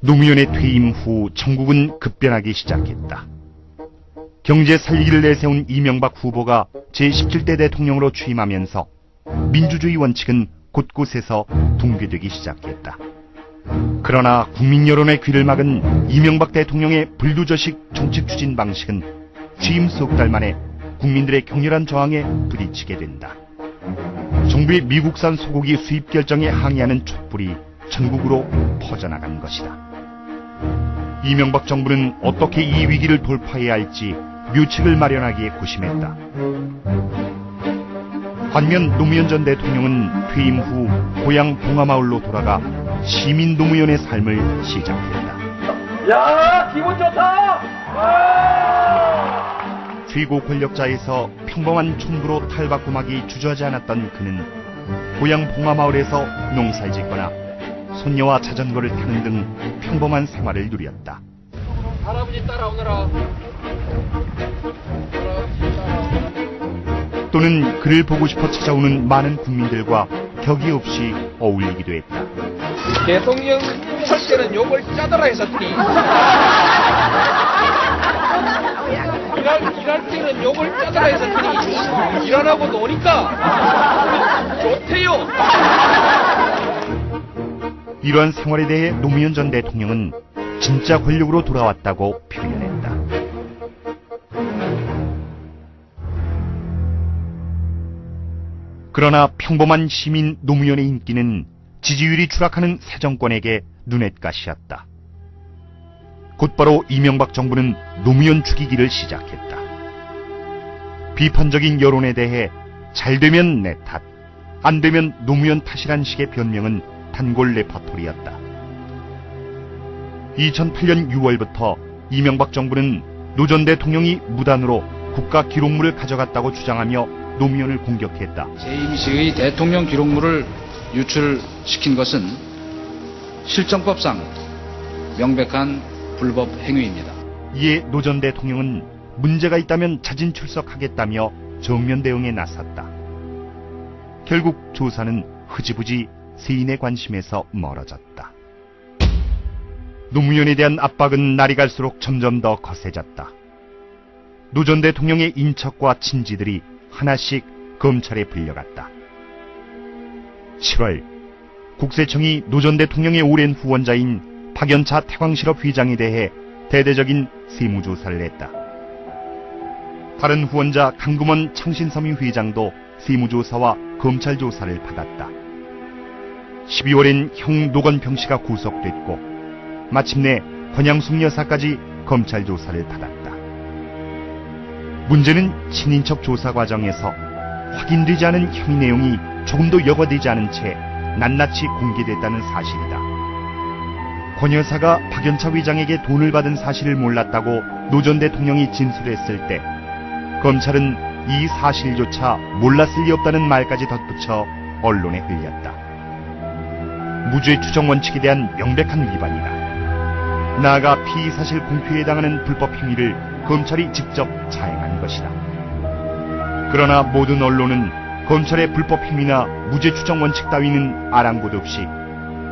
노무현의 퇴임 후 전국은 급변하기 시작했다. 경제 살리기를 내세운 이명박 후보가 제17대 대통령으로 취임하면서 민주주의 원칙은 곳곳에서 붕괴되기 시작했다. 그러나 국민 여론의 귀를 막은 이명박 대통령의 불도저식 정책 추진 방식은 취임 석 달 만에 국민들의 격렬한 저항에 부딪히게 된다. 정부의 미국산 소고기 수입 결정에 항의하는 촛불이 전국으로 퍼져나간 것이다. 이명박 정부는 어떻게 이 위기를 돌파해야 할지 묘책을 마련하기에 고심했다. 반면 노무현 전 대통령은 퇴임 후 고향 봉하마을로 돌아가 시민 노무현의 삶을 시작했다. 야, 기분 좋다! 최고 권력자에서 평범한 촌부로 탈바꿈하기 주저하지 않았던 그는 고향 봉하마을에서 농사를 짓거나 손녀와 자전거를 타는 등 평범한 생활을 누렸다. 할아버지 따라오너라. 또는 그를 보고 싶어 찾아오는 많은 국민들과 격이 없이 어울리기도 했다. 대통령 할 때는 욕을 짜더라 했었더니 일할 때는 욕을 짜더라 했었더니 일 안 하고 노니까 좋대요. 이러한 생활에 대해 노무현 전 대통령은 진짜 권력으로 돌아왔다고 표현했다. 그러나 평범한 시민 노무현의 인기는 지지율이 추락하는 새 정권에게 눈엣가시였다. 곧바로 이명박 정부는 노무현 죽이기를 시작했다. 비판적인 여론에 대해 잘 되면 내 탓, 안 되면 노무현 탓이란 식의 변명은 단골 레퍼토리였다. 2008년 6월부터 이명박 정부는 노 전 대통령이 무단으로 국가 기록물을 가져갔다고 주장하며 노무현을 공격했다. 재임 시의 대통령 기록물을 유출시킨 것은 실정법상 명백한 불법 행위입니다. 이에 노 전 대통령은 문제가 있다면 자진 출석하겠다며 정면 대응에 나섰다. 결국 조사는 흐지부지 세인의 관심에서 멀어졌다. 노무현에 대한 압박은 날이 갈수록 점점 더 거세졌다. 노 전 대통령의 인척과 친지들이 하나씩 검찰에 불려갔다. 7월 국세청이 노 전 대통령의 오랜 후원자인 박연차 태광실업 회장에 대해 대대적인 세무조사를 했다. 다른 후원자 강금원 창신섬유 회장도 세무조사와 검찰조사를 받았다. 12월엔 형 노건평 씨가 구속됐고 마침내 권양숙 여사까지 검찰조사를 받았다. 문제는 친인척 조사 과정에서 확인되지 않은 혐의 내용이 조금도 여과되지 않은 채 낱낱이 공개됐다는 사실이다. 권 여사가 박연차 회장에게 돈을 받은 사실을 몰랐다고 노 전 대통령이 진술했을 때 검찰은 이 사실조차 몰랐을 리 없다는 말까지 덧붙여 언론에 흘렸다. 무죄 추정 원칙에 대한 명백한 위반이다. 나아가 피의사실 공표에 해당하는 불법 행위를 검찰이 직접 자행한 것이다. 그러나 모든 언론은 검찰의 불법 행위나 무죄 추정 원칙 따위는 아랑곳 없이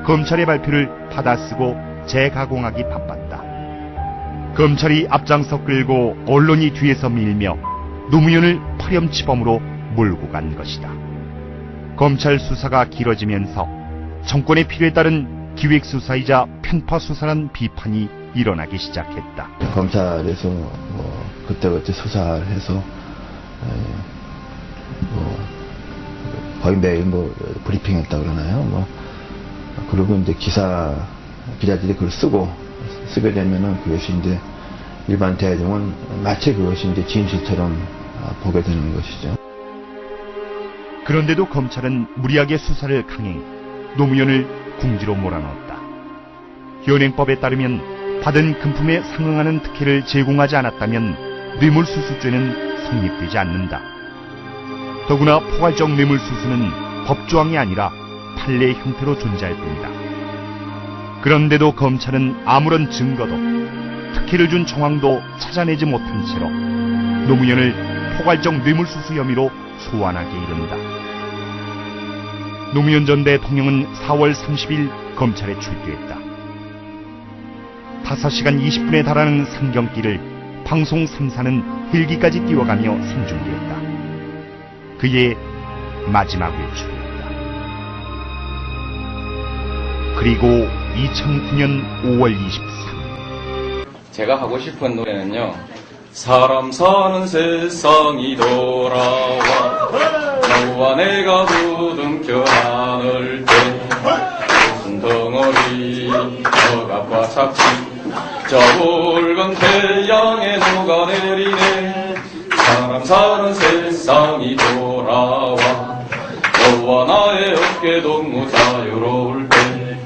검찰의 발표를 받아쓰고 재가공하기 바빴다. 검찰이 앞장서 끌고 언론이 뒤에서 밀며 노무현을 파렴치범으로 몰고 간 것이다. 검찰 수사가 길어지면서 정권의 필요에 따른 기획수사이자 편파수사라는 비판이 일어나기 시작했다. 검찰에서 그때그때 수사를 해서 거의 매일 브리핑했다 그러나요? 그리고 이제 기자들이 그걸 쓰게 되면은 그것이 이제 일반 대중은 마치 그것이 이제 진실처럼 보게 되는 것이죠. 그런데도 검찰은 무리하게 수사를 강행, 노무현을 궁지로 몰아넣었다. 현행법에 따르면 받은 금품에 상응하는 특혜를 제공하지 않았다면 뇌물수수죄는 성립되지 않는다. 더구나 포괄적 뇌물수수는 법조항이 아니라 판례의 형태로 존재할 뿐이다. 그런데도 검찰은 아무런 증거도 특혜를 준 정황도 찾아내지 못한 채로 노무현을 포괄적 뇌물수수 혐의로 소환하게 이른다. 노무현 전 대통령은 4월 30일 검찰에 출두했다. 5시간 20분에 달하는 상경길을 방송 3사는 헬기까지 띄워가며 생중계했다. 그의 마지막 외출이었다. 그리고 2009년 5월 23일 제가 하고 싶은 노래는요. 사람 사는 세상이 돌아와 너와 내가 부둥켜 안을 때 무슨 덩어리 너가 잡지 저 붉은 태양에 녹아내리네. 사람 사는 세상이 돌아와 너와 나의 어깨 동무 자유로울 때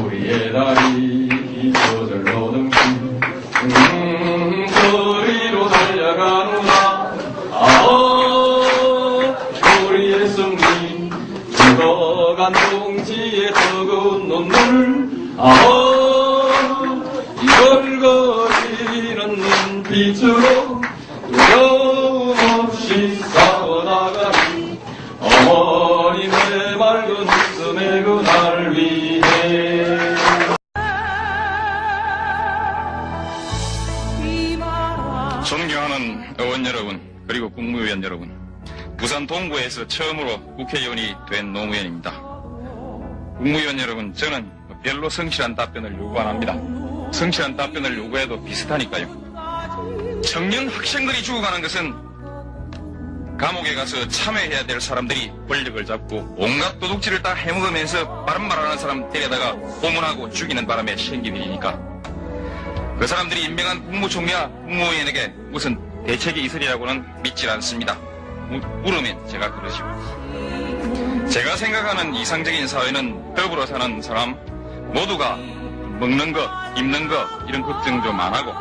우리의 날이 저절로 등기 거리로 달려가누나. 우리의 승리 죽어간 동지의 적은 눈물. 이걸 거리는 눈빛으로 두려움 없이 싸워나가니 어머님의 맑은 웃음의 그날 위해. 존경하는 의원 여러분, 그리고 국무위원 여러분, 부산 동구에서 처음으로 국회의원이 된 노무현입니다. 국무위원 여러분, 저는 별로 성실한 답변을 요구 안 합니다. 성실한 답변을 요구해도 비슷하니까요. 청년 학생들이 죽어가는 것은 감옥에 가서 참여해야 될 사람들이 권력을 잡고 온갖 도둑질을 다 해먹으면서 바른 말하는 사람 데려다가 고문하고 죽이는 바람에 생긴 일이니까 그 사람들이 임명한 국무총리와 국무위원에게 무슨 대책이 있으리라고는 믿질 않습니다. 물으면 제가 그러지요. 제가 생각하는 이상적인 사회는 더불어 사는 사람 모두가 먹는 거, 입는 거 이런 걱정 좀 안 하고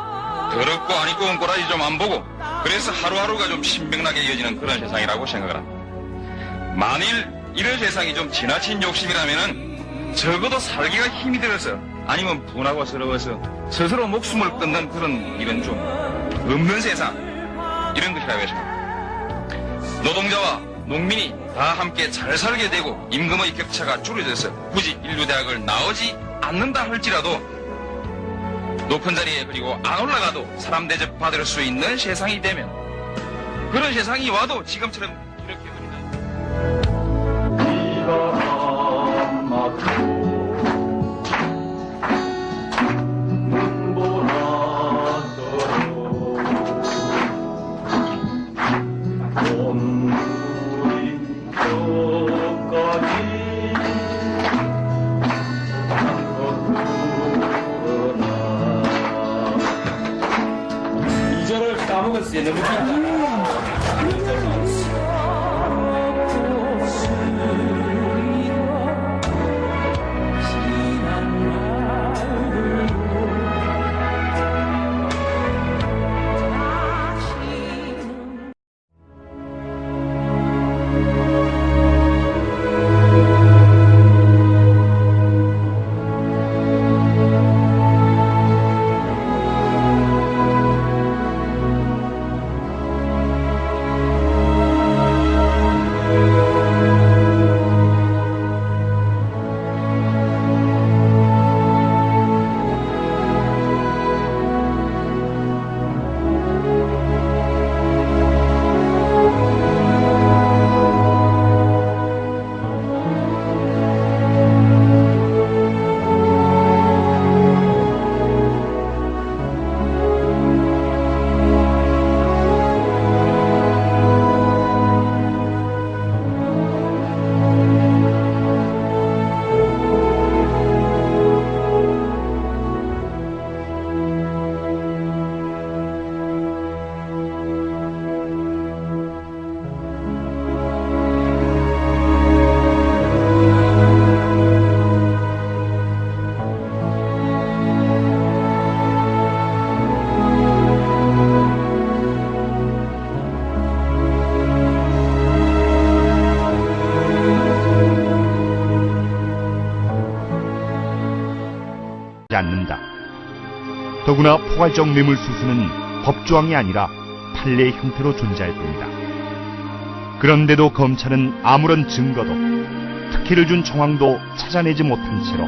더럽고 안 입고 온 꼬라지 좀 안 보고 그래서 하루하루가 좀 신명나게 이어지는 그런 세상이라고 생각을 합니다. 만일 이런 세상이 좀 지나친 욕심이라면은 적어도 살기가 힘이 들어서 아니면 분하고 서러워서 스스로 목숨을 끊는 그런 일은 좀 없는 세상 이런 것이라고 생각합니다. 노동자와 농민이 다 함께 잘 살게 되고 임금의 격차가 줄어져서 굳이 인류대학을 나오지 않는다 할지라도 높은 자리에 그리고 안 올라가도 사람 대접 받을 수 있는 세상이 되면 그런 세상이 와도 지금처럼 이렇게 까먹었어요. 너무 긴다. 않는다. 더구나 포괄적 뇌물수수는 법조항이 아니라 판례의 형태로 존재할 뿐이다. 그런데도 검찰은 아무런 증거도 특혜를 준 정황도 찾아내지 못한 채로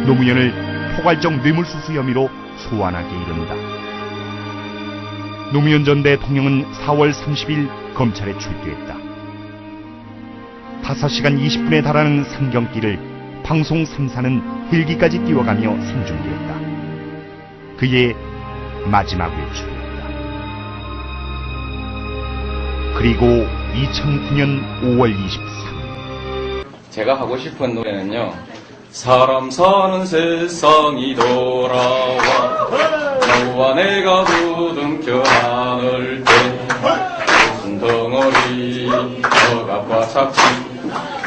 노무현을 포괄적 뇌물수수 혐의로 소환하게 이른다. 노무현 전 대통령은 4월 30일 검찰에 출두했다. 5시간 20분에 달하는 상경길을 방송 3사는 헬기까지 띄워가며 생중계했다. 그의 마지막 외출이었다. 그리고 2009년 5월 23일 제가 하고 싶은 노래는요. 사람 사는 세상이 돌아와 너와 내가 부둥켜 안을 때 무슨 덩어리 억압과 착취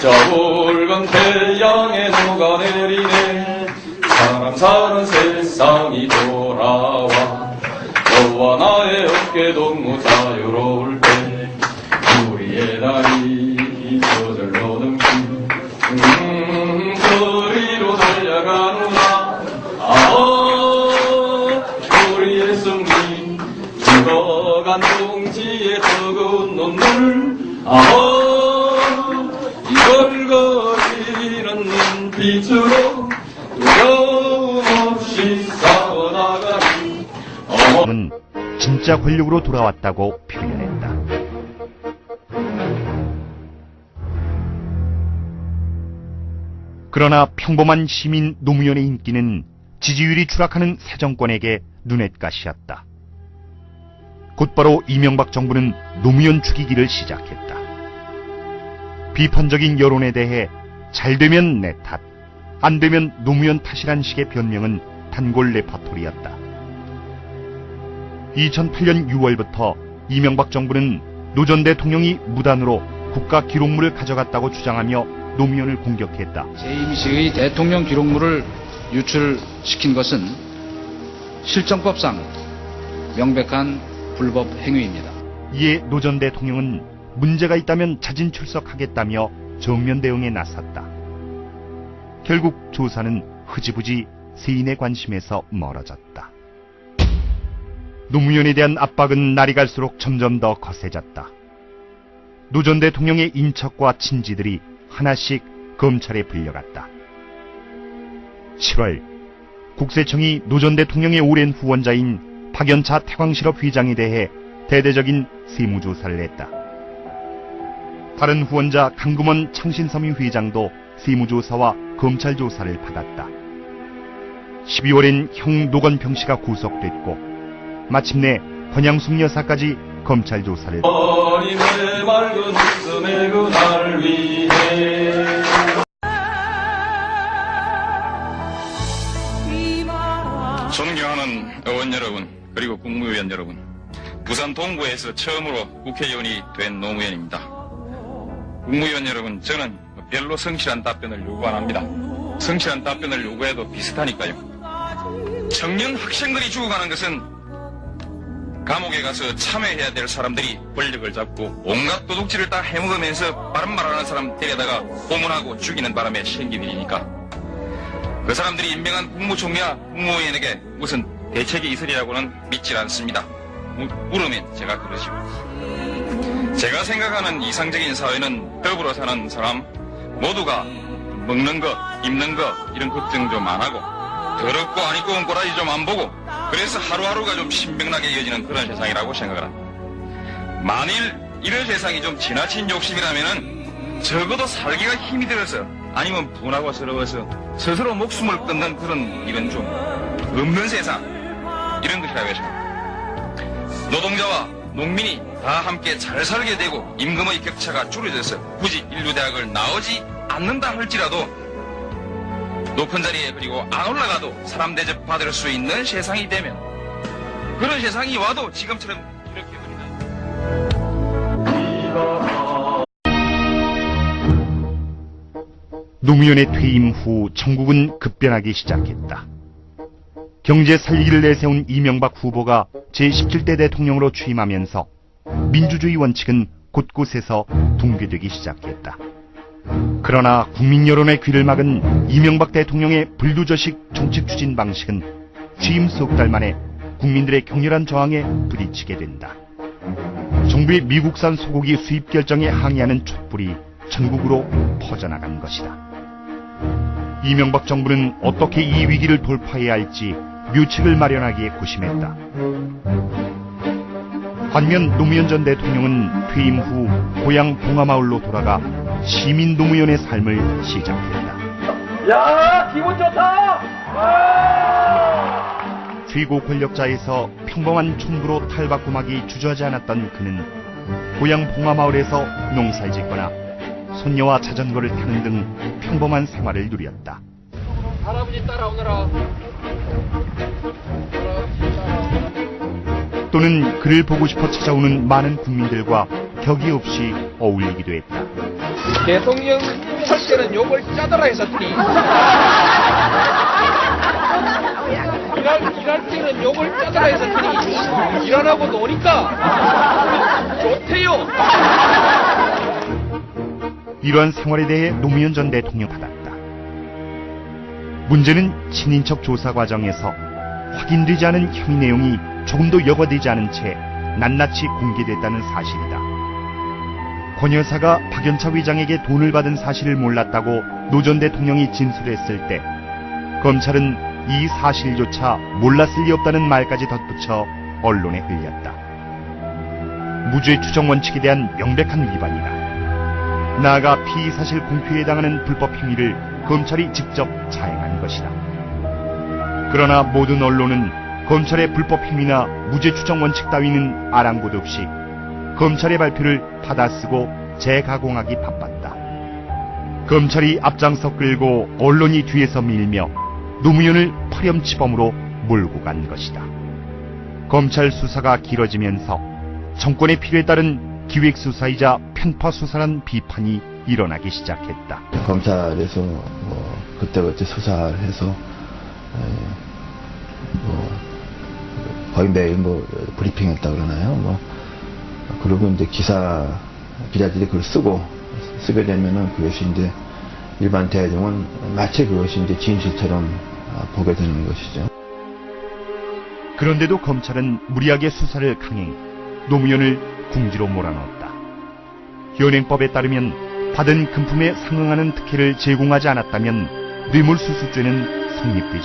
저 붉은 태양에 녹아내리네 사람 사는 세상이 돌아와 너와 나의 어깨 동무 자유로울 때 우리의 날이 저절로 넘기 거리로 달려가노라 우리의 승리 죽어간 동지의 뜨거운 눈물 이걸 거리는 빛으로 두려움 없이 싸워나가는 은 진짜 권력으로 돌아왔다고 표현했다. 그러나 평범한 시민 노무현의 인기는 지지율이 추락하는 새 정권에게 눈엣가시였다. 곧바로 이명박 정부는 노무현 죽이기를 시작했다. 비판적인 여론에 대해 잘 되면 내 탓, 안 되면 노무현 탓이란 식의 변명은 단골 레퍼토리였다. 2008년 6월부터 이명박 정부는 노 전 대통령이 무단으로 국가 기록물을 가져갔다고 주장하며 노무현을 공격했다. 재임 시의 대통령 기록물을 유출시킨 것은 실정법상 명백한 불법 행위입니다. 이에 노 전 대통령은 문제가 있다면 자진 출석하겠다며 정면 대응에 나섰다. 결국 조사는 흐지부지 세인의 관심에서 멀어졌다. 노무현에 대한 압박은 날이 갈수록 점점 더 거세졌다. 노 전 대통령의 인척과 친지들이 하나씩 검찰에 불려갔다. 7월 국세청이 노 전 대통령의 오랜 후원자인 박연차 태광실업 회장에 대해 대대적인 세무조사를 했다. 다른 후원자 강금원 창신섬유 회장도 세무조사와 검찰조사를 받았다. 12월엔 형 노건평 씨가 구속됐고 마침내 권양숙 여사까지 검찰 조사를 어린의 맑은 웃음의 그날 위해 존경하는 의원 여러분 그리고 국무위원 여러분, 부산 동구에서 처음으로 국회의원이 된 노무현입니다. 국무위원 여러분, 저는 별로 성실한 답변을 요구 안 합니다. 성실한 답변을 요구해도 비슷하니까요. 청년 학생들이 죽어가는 것은 감옥에 가서 참여해야 될 사람들이 권력을 잡고 온갖 도둑질을 다 해먹으면서 바른 말하는 사람 데려다가 고문하고 죽이는 바람에 생긴 일이니까 그 사람들이 임명한 국무총리와 국무위원에게 무슨 대책이 있으리라고는 믿질 않습니다. 물으면 제가 그러시고, 제가 생각하는 이상적인 사회는 더불어 사는 사람 모두가 먹는 것, 입는 것 이런 걱정 좀 안 하고 더럽고 안 입고 온 꼬라지 좀 안 보고 그래서 하루하루가 좀 신명나게 이어지는 그런 세상이라고 생각을 합니다. 만일 이런 세상이 좀 지나친 욕심이라면은 적어도 살기가 힘이 들어서 아니면 분하고 서러워서 스스로 목숨을 끊는 그런 일은 좀 없는 세상, 이런 것이라고 생각합니다. 노동자와 농민이 다 함께 잘 살게 되고 임금의 격차가 줄어져서 굳이 인류대학을 나오지 않는다 할지라도 높은 자리에 그리고 안 올라가도 사람 대접 받을 수 있는 세상이 되면, 그런 세상이 와도 지금처럼 이렇게 우리는 노무현의 퇴임 후 전국은 급변하기 시작했다. 경제 살리기를 내세운 이명박 후보가 제17대 대통령으로 취임하면서 민주주의 원칙은 곳곳에서 붕괴되기 시작했다. 그러나 국민 여론의 귀를 막은 이명박 대통령의 불도저식 정책 추진 방식은 취임 석 달 만에 국민들의 격렬한 저항에 부딪히게 된다. 정부의 미국산 소고기 수입 결정에 항의하는 촛불이 전국으로 퍼져나간 것이다. 이명박 정부는 어떻게 이 위기를 돌파해야 할지 묘책을 마련하기에 고심했다. 반면 노무현 전 대통령은 퇴임 후 고향 봉하마을로 돌아가 시민 노무현의 삶을 시작했다. 야, 기분 좋다! 최고 권력자에서 평범한 촌부로 탈바꿈하기 주저하지 않았던 그는 고향 봉하마을에서 농사를 짓거나 손녀와 자전거를 타는 등 평범한 생활을 누렸다. 할아버지 따라오너라. 또는 그를 보고 싶어 찾아오는 많은 국민들과 격이 없이 어울리기도 했다. 대통령 할 때는 욕을 짜더라 했었더니 일할 때는 욕을 짜더라 했었더니 일 안 하고 노니까 좋대요. 이러한 생활에 대해 노무현 전 대통령 받았다. 문제는 친인척 조사 과정에서 확인되지 않은 혐의 내용이 조금도 여과되지 않은 채 낱낱이 공개됐다는 사실이다. 권 여사가 박연차 회장에게 돈을 받은 사실을 몰랐다고 노 전 대통령이 진술했을 때 검찰은 이 사실조차 몰랐을 리 없다는 말까지 덧붙여 언론에 흘렸다. 무죄 추정 원칙에 대한 명백한 위반이다. 나아가 피의 사실 공표에 해당하는 불법 행위를 검찰이 직접 자행한 것이다. 그러나 모든 언론은 검찰의 불법 행위나 무죄 추정 원칙 따위는 아랑곳 없이 검찰의 발표를 받아쓰고 재가공하기 바빴다. 검찰이 앞장서 끌고 언론이 뒤에서 밀며 노무현을 파렴치범으로 몰고 간 것이다. 검찰 수사가 길어지면서 정권의 필요에 따른 기획수사이자 편파수사란 비판이 일어나기 시작했다. 검찰에서 그때그때 수사를 해서 거의 매일 브리핑했다 그러나요? 그리고 이제 기자들이 그걸 쓰게 되면은 그것이 이제 일반 대중은 마치 그것이 이제 진실처럼 보게 되는 것이죠. 그런데도 검찰은 무리하게 수사를 강행, 노무현을 궁지로 몰아넣었다. 현행법에 따르면 받은 금품에 상응하는 특혜를 제공하지 않았다면 뇌물수수죄는 성립되지